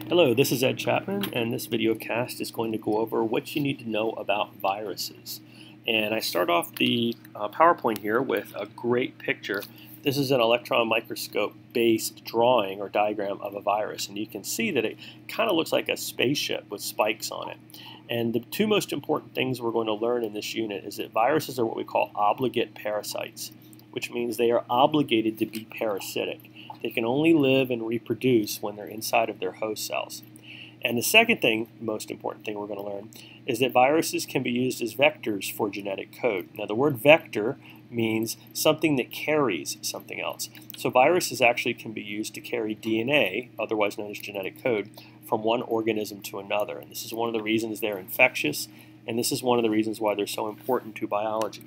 Hello, this is Ed Chapman, and this video cast is going to go over what you need to know about viruses. And I start off the PowerPoint here with a great picture. This is an electron microscope based drawing or diagram of a virus, and you can see that it kind of looks like a spaceship with spikes on it. And the two most important things we're going to learn in this unit is that viruses are what we call obligate parasites, which means they are obligated to be parasitic. They can only live and reproduce when they're inside of their host cells. And the second thing, most important thing we're going to learn, is that viruses can be used as vectors for genetic code. Now the word vector means something that carries something else. So viruses actually can be used to carry DNA, otherwise known as genetic code, from one organism to another. And this is one of the reasons they're infectious, and this is one of the reasons why they're so important to biology.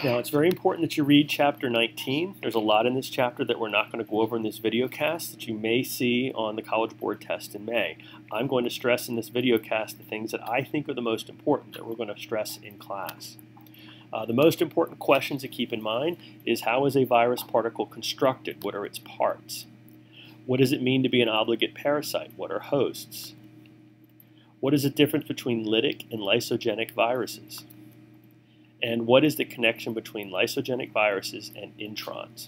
Now, it's very important that you read Chapter 19. There's a lot in this chapter that we're not going to go over in this video cast that you may see on the College Board test in May. I'm going to stress in this video cast the things that I think are the most important that we're going to stress in class. The most important questions to keep in mind is how is a virus particle constructed? What are its parts? What does it mean to be an obligate parasite? What are hosts? What is the difference between lytic and lysogenic viruses? And what is the connection between lysogenic viruses and introns?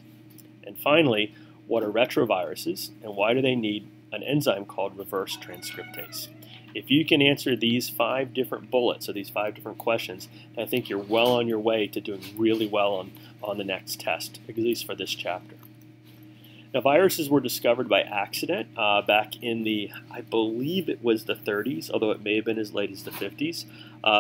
And finally, what are retroviruses and why do they need an enzyme called reverse transcriptase? If you can answer these 5 different bullets, or these 5 different questions, I think you're well on your way to doing really well on the next test, at least for this chapter. Now, viruses were discovered by accident back in I believe it was the 30s, although it may have been as late as the 50s.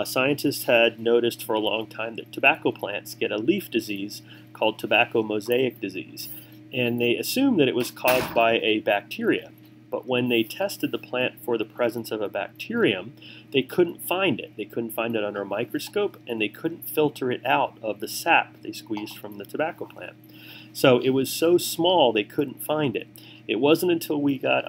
Scientists had noticed for a long time that tobacco plants get a leaf disease called tobacco mosaic disease, and they assumed that it was caused by a bacteria. But when they tested the plant for the presence of a bacterium, they couldn't find it. They couldn't find it under a microscope, and they couldn't filter it out of the sap they squeezed from the tobacco plant. So it was so small they couldn't find it. It wasn't until we got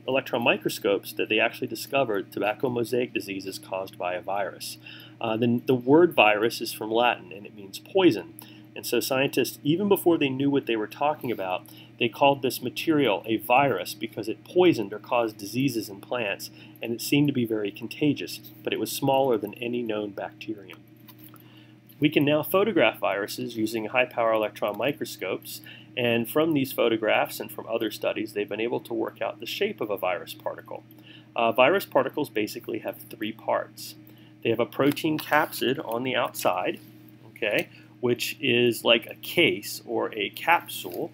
electron microscopes that they actually discovered tobacco mosaic disease is caused by a virus. The word virus is from Latin, and it means poison. And so scientists, even before they knew what they were talking about, they called this material a virus because it poisoned or caused diseases in plants, and it seemed to be very contagious, but it was smaller than any known bacterium. We can now photograph viruses using high-power electron microscopes, and from these photographs and from other studies, they've been able to work out the shape of a virus particle. Virus particles basically have 3 parts. They have a protein capsid on the outside, okay, which is like a case or a capsule.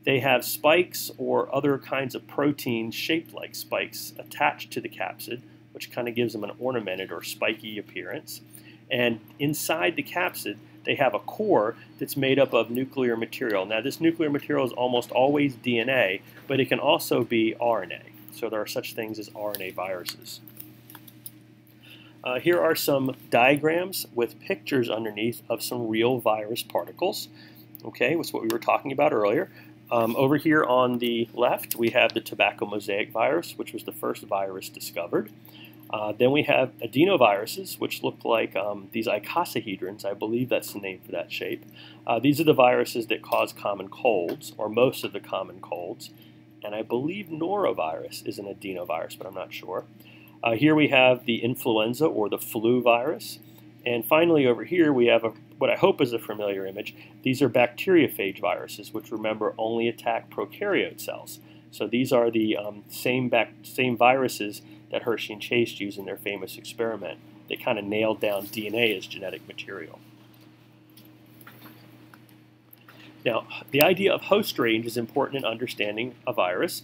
They have spikes or other kinds of proteins shaped like spikes attached to the capsid, which kind of gives them an ornamented or spiky appearance. And inside the capsid, they have a core that's made up of nuclear material. Now, this nuclear material is almost always DNA, but it can also be RNA. So there are such things as RNA viruses. Here are some diagrams with pictures underneath of some real virus particles. Okay, that's what we were talking about earlier. Over here on the left, we have the tobacco mosaic virus, which was the first virus discovered. Then we have adenoviruses, which look like these icosahedrons. I believe that's the name for that shape. These are the viruses that cause common colds, or most of the common colds. And I believe norovirus is an adenovirus, but I'm not sure. Here we have the influenza or the flu virus. And finally over here we have what I hope is a familiar image. These are bacteriophage viruses, which remember only attack prokaryote cells. So these are the same viruses that Hershey and Chase used in their famous experiment. They kind of nailed down DNA as genetic material. Now, the idea of host range is important in understanding a virus.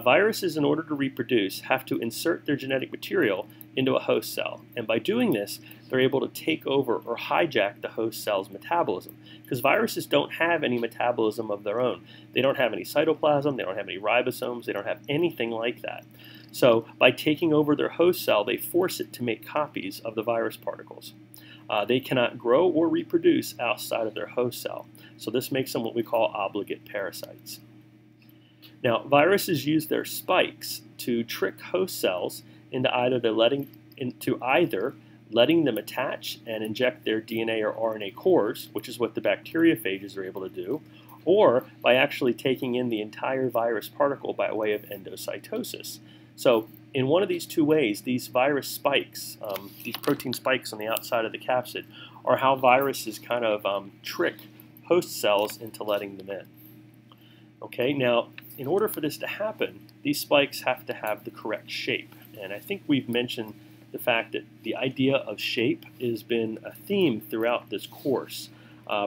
Viruses, in order to reproduce, have to insert their genetic material into a host cell. And by doing this, they're able to take over or hijack the host cell's metabolism. Because viruses don't have any metabolism of their own. They don't have any cytoplasm, they don't have any ribosomes, they don't have anything like that. So by taking over their host cell, they force it to make copies of the virus particles. They cannot grow or reproduce outside of their host cell. So this makes them what we call obligate parasites. Now, viruses use their spikes to trick host cells into either letting them attach and inject their DNA or RNA cores, which is what the bacteriophages are able to do, or by actually taking in the entire virus particle by way of endocytosis. So in one of these two ways, these virus spikes, these protein spikes on the outside of the capsid, are how viruses kind of trick host cells into letting them in. Okay, now in order for this to happen, these spikes have to have the correct shape. And I think we've mentioned the fact that the idea of shape has been a theme throughout this course.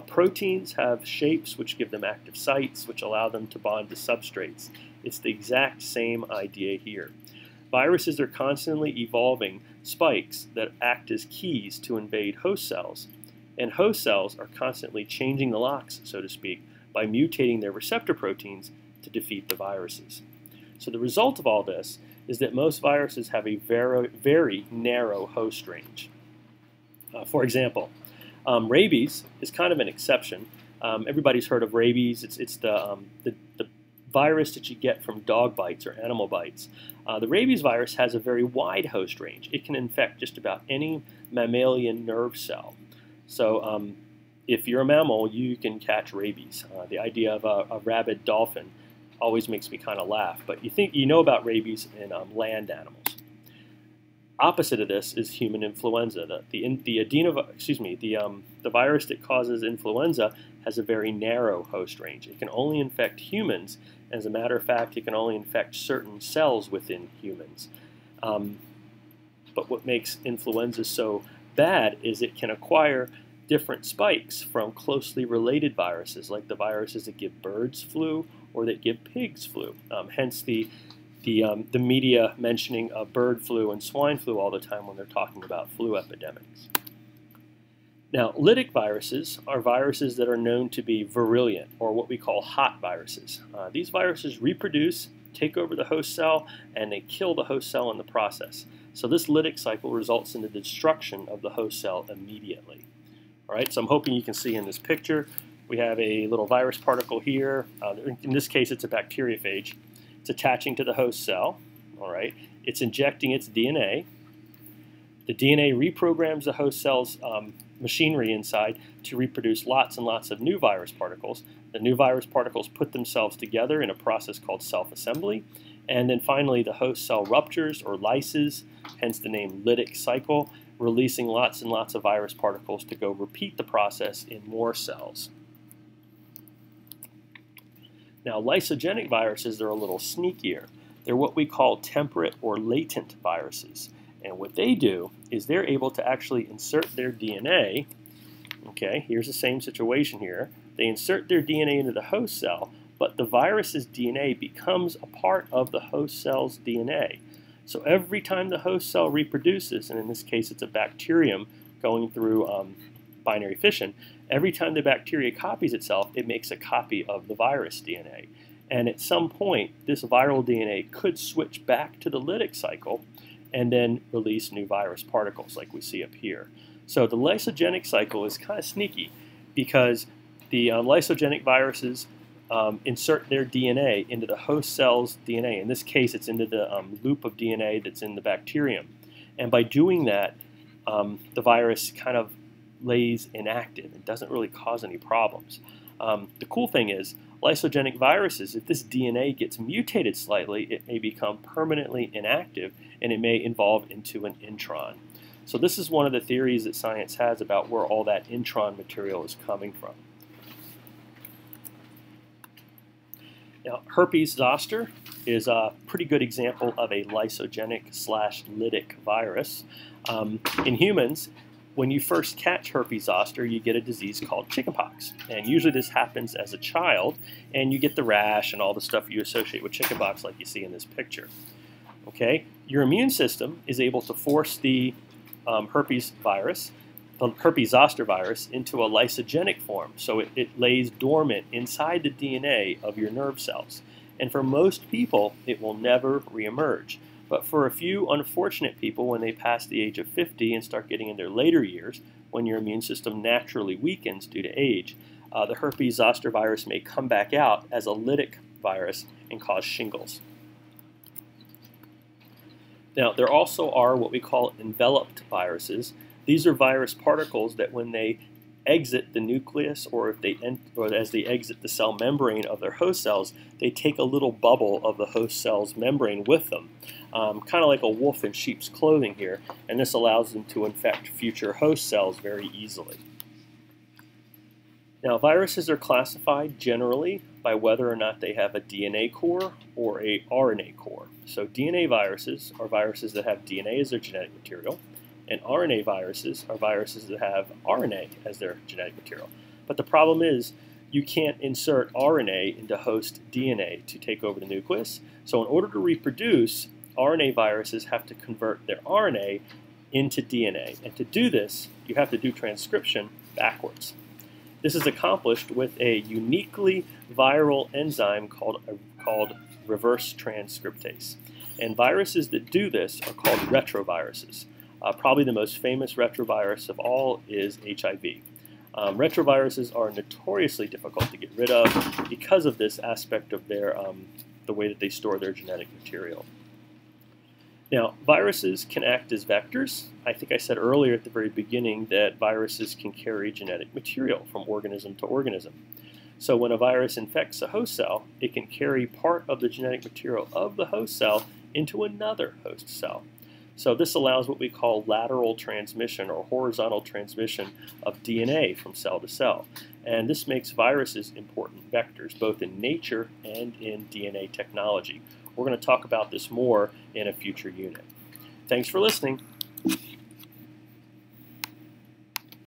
Proteins have shapes which give them active sites, which allow them to bond to substrates. It's the exact same idea here. Viruses are constantly evolving spikes that act as keys to invade host cells, and host cells are constantly changing the locks, so to speak, by mutating their receptor proteins to defeat the viruses. So the result of all this is that most viruses have a very narrow host range. For example, rabies is kind of an exception. Everybody's heard of rabies. It's the virus that you get from dog bites or animal bites. The rabies virus has a very wide host range. It can infect just about any mammalian nerve cell. So if you're a mammal, you can catch rabies. The idea of a rabid dolphin always makes me kind of laugh. But you know about rabies in land animals. Opposite of this is human influenza. The virus that causes influenza has a very narrow host range. It can only infect humans. As a matter of fact, it can only infect certain cells within humans. But what makes influenza so bad is it can acquire different spikes from closely related viruses, like the viruses that give birds flu or that give pigs flu. Hence the media mentioning bird flu and swine flu all the time when they're talking about flu epidemics. Now, lytic viruses are viruses that are known to be virulent, or what we call hot viruses. These viruses reproduce, take over the host cell, and they kill the host cell in the process. So this lytic cycle results in the destruction of the host cell immediately. All right, so I'm hoping you can see in this picture, we have a little virus particle here. In this case, it's a bacteriophage. It's attaching to the host cell. All right, it's injecting its DNA. The DNA reprograms the host cell's machinery inside to reproduce lots and lots of new virus particles. The new virus particles put themselves together in a process called self-assembly. And then finally, the host cell ruptures or lyses, hence the name lytic cycle, releasing lots and lots of virus particles to go repeat the process in more cells. Now, lysogenic viruses are a little sneakier. They're what we call temperate or latent viruses. And what they do is they're able to actually insert their DNA. Okay, here's the same situation here. They insert their DNA into the host cell, but the virus's DNA becomes a part of the host cell's DNA. So every time the host cell reproduces, and in this case it's a bacterium going through binary fission, every time the bacteria copies itself, it makes a copy of the virus DNA. And at some point, this viral DNA could switch back to the lytic cycle and then release new virus particles like we see up here. So the lysogenic cycle is kind of sneaky because the lysogenic viruses insert their DNA into the host cell's DNA. In this case, it's into the loop of DNA that's in the bacterium. And by doing that, the virus kind of lays inactive. It doesn't really cause any problems. The cool thing is, lysogenic viruses, if this DNA gets mutated slightly, it may become permanently inactive and it may evolve into an intron. So this is one of the theories that science has about where all that intron material is coming from. Now, herpes zoster is a pretty good example of a lysogenic/lytic virus. In humans, when you first catch herpes zoster, you get a disease called chickenpox. And usually this happens as a child, and you get the rash and all the stuff you associate with chickenpox like you see in this picture. Okay? Your immune system is able to force the herpes zoster virus, into a lysogenic form. So it lays dormant inside the DNA of your nerve cells. And for most people, it will never reemerge. But for a few unfortunate people, when they pass the age of 50 and start getting in their later years, when your immune system naturally weakens due to age, the herpes zoster virus may come back out as a lytic virus and cause shingles. Now, there also are what we call enveloped viruses. These are virus particles that when they exit the nucleus, or as they exit the cell membrane of their host cells, they take a little bubble of the host cell's membrane with them, kind of like a wolf in sheep's clothing here, and this allows them to infect future host cells very easily. Now, viruses are classified generally by whether or not they have a DNA core or a RNA core. So DNA viruses are viruses that have DNA as their genetic material, and RNA viruses are viruses that have RNA as their genetic material. But the problem is you can't insert RNA into host DNA to take over the nucleus. So in order to reproduce, RNA viruses have to convert their RNA into DNA. And to do this, you have to do transcription backwards. This is accomplished with a uniquely viral enzyme called reverse transcriptase. And viruses that do this are called retroviruses. Probably the most famous retrovirus of all is HIV. Retroviruses are notoriously difficult to get rid of because of this aspect of the way that they store their genetic material. Now, viruses can act as vectors. I think I said earlier at the very beginning that viruses can carry genetic material from organism to organism. So when a virus infects a host cell, it can carry part of the genetic material of the host cell into another host cell. So this allows what we call lateral transmission or horizontal transmission of DNA from cell to cell. And this makes viruses important vectors, both in nature and in DNA technology. We're going to talk about this more in a future unit. Thanks for listening.